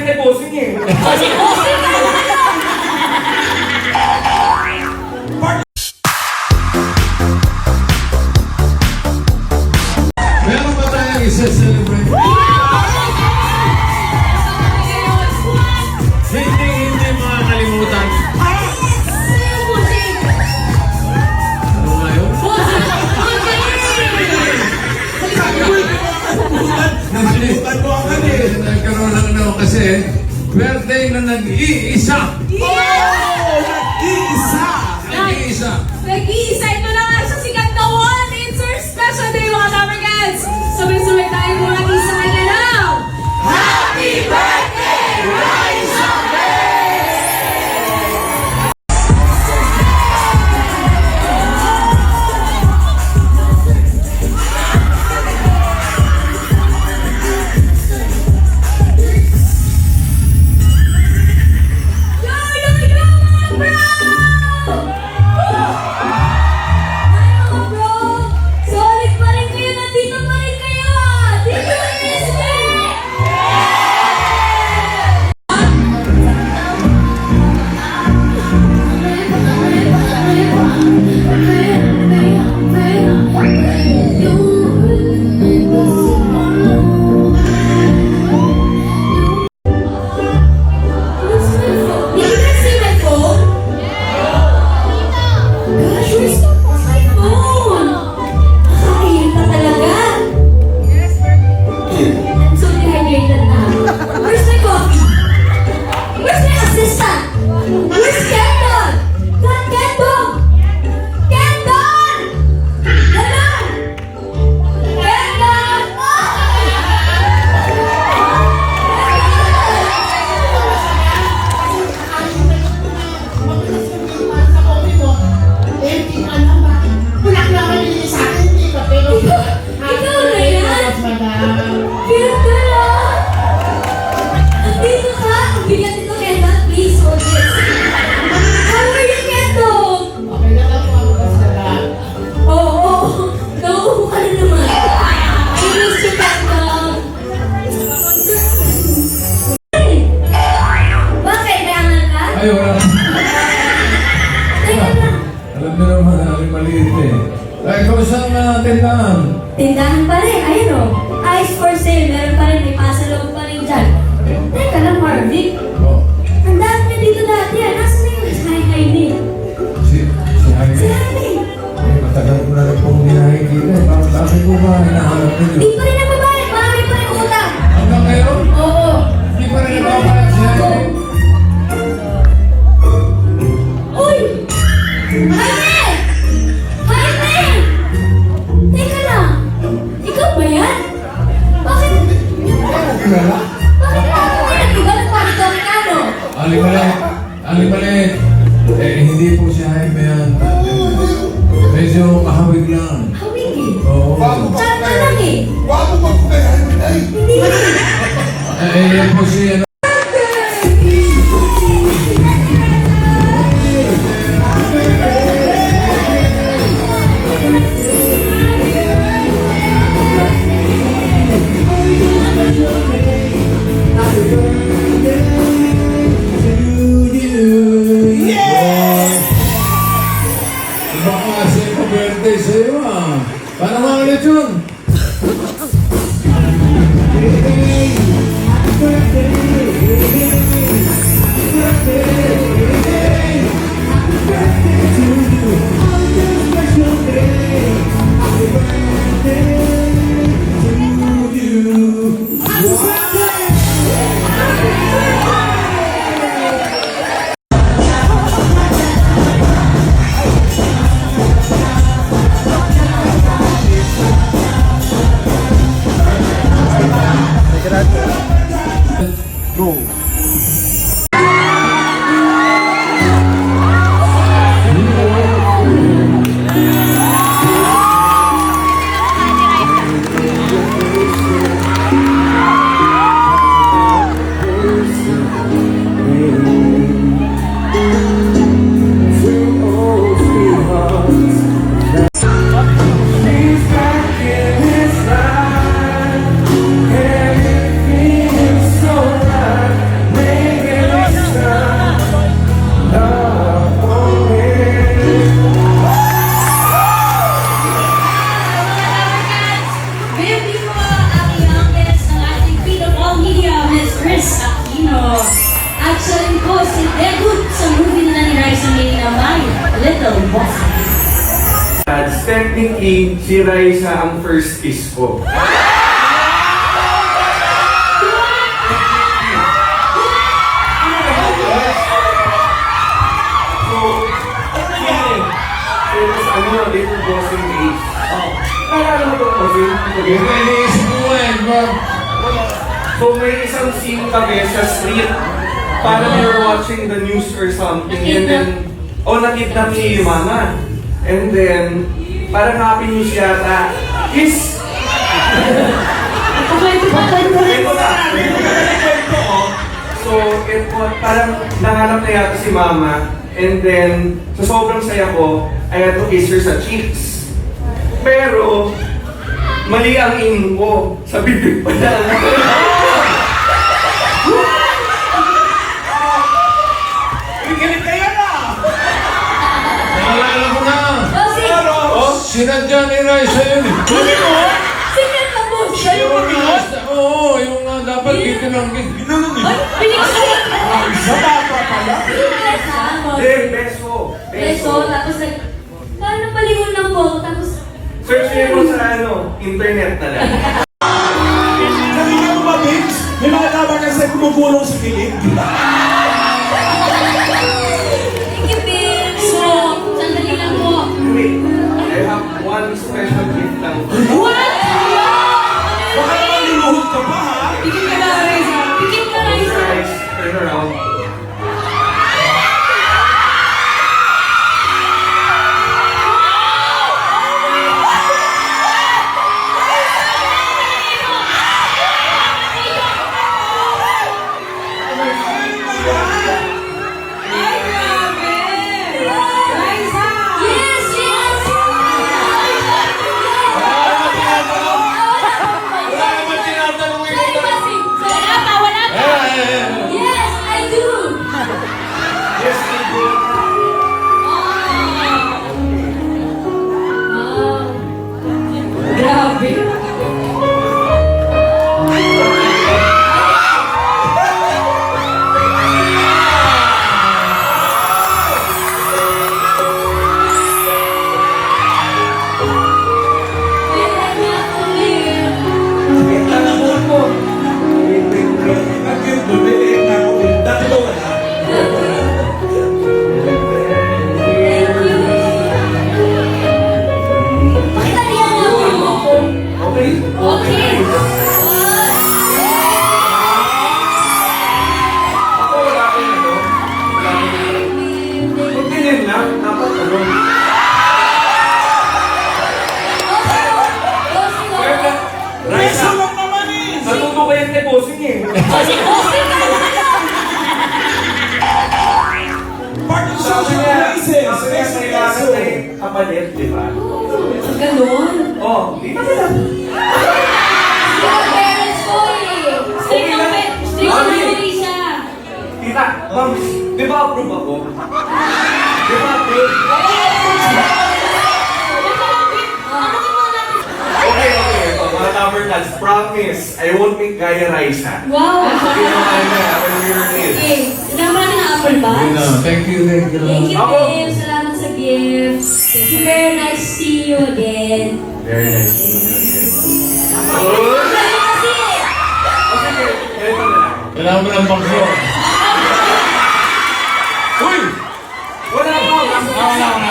kay bossing eh. Kasi bossing ka naman yun! Meron ba tayong isa-celebrate? Hindi makakalimutan. Ano nga yun? Nalimutan mo ako eh. Nagkaroon ng ano kasi birthday na nag-iisa. Nag-iisa! Nag-iisa. Nag-iisa, ito na nga siya sikat na one. It's our special day mga Tamargans. Sabay-sabay tayo kung nag-iisa kanya lang. Happy birthday, Raisa Ay, wala. Alam niyo naman, maliit eh. Ay, kamusta ang tindahan? Tindahan pa rin, ayun o. Ice for sale, meron pa rin, may pasalong pa rin dyan. Teka lang, Marvick. Oh, Ang dami na dito dati, nasa na yung hi-hi si Jaime. Si Jaime. Ay, matagal ko na rin pong hinahigil eh. Bakit sabi ko ba, hinahanap ninyo? Di pa rin nababayad, marami pa rin utang. Hanggang ngayon? Oo. Hindi pa rin nababayad si Jaime. Uy! Jaime! Jaime! Teka lang, ikaw ba yan? Bakit? Kilala? Bakit ako may nagtigal ng parito ang kano? Alimalit. Alimalit. Eh, hindi po si Jaime yan. Medyo kahawig lang. Hawig eh. Oo. Saan ka lang eh? Wapo ba ko kay Ay? Hindi eh. Yan po si ano. Baka sa'yo pa-birthday sa'yo ah. Paano mga ulit yun? Go. Technically, si Raisa ang first kiss ko. Little bossing age. Naalala mo ito bossing? Yung iniisip ko ba? So may isang scene kami sa street. Parang we were watching the news or something. And then, nakidnap ni mama. And then, parang happy news yata. Kiss! Kwento na. So, parang nanganap na yata si mama. And then, sa sobrang saya ko, I had to kiss her sa cheeks. Pero, mali ang ingin ko. Sa bibig pa lang. Kikinig kayo na! Naalala ko na. Bossing! Sinadya ni Raisa yun eh. Sikat na po! Siya yung Oo, yung dapat dito lang. Ginanon eh. Ay, pinigsin! Sa bata pala? Hindi, beso. Beso, tapos paano palingon lang po? Tapos, Search niyo po sa internet na lang. Nakikita mo ba, Vince? May mga tama kasi kumugulong sa kilig. thank you, Vince! So, sandali lang po. Wait, I have one special gift lang. What? Baka naman linuhod ka pa, ha? Pikit ka na, Raisa! Pikit ka, Raisa! Guys, turn around. Ay, grabe! Raisa! Yes, yes! Wala naman tinatanong Sorry, ito. Bossing! Wala pa, wala pa! Yes, I do! Yes, I do. Grabe! Wait lang ako po. Wait. Bakit bumili na ako? Dati ba wala? Okay. Ako wala akong ano. Kung ganyan lang, dapat ano. Beso lang naman eh! Natuto ko yan kay bossing eh. Part of Sabi social niya, crisis! sabi niya, Beso, kailangan beso! na kapalit, di ba? Ganon? Di ba nila? Yung parents ko eh. Strict ang family siya. Tita, ma'am, di ba approve ako? Di ba approve? Okay. Ito, mga number tags, promise, I won't make Gaya Raisa. Wow! You know, when we were kids. Okay, sinama natin ang apple box. Yun na. Thank you. Thank you, Ako. Babe. Salamat sa gift. Super nice to see you again. Very nice. Sabi kasi eh. Okay, ganito na lang. Kailangan mo ng bangso. Uy! Wala pa! Wala.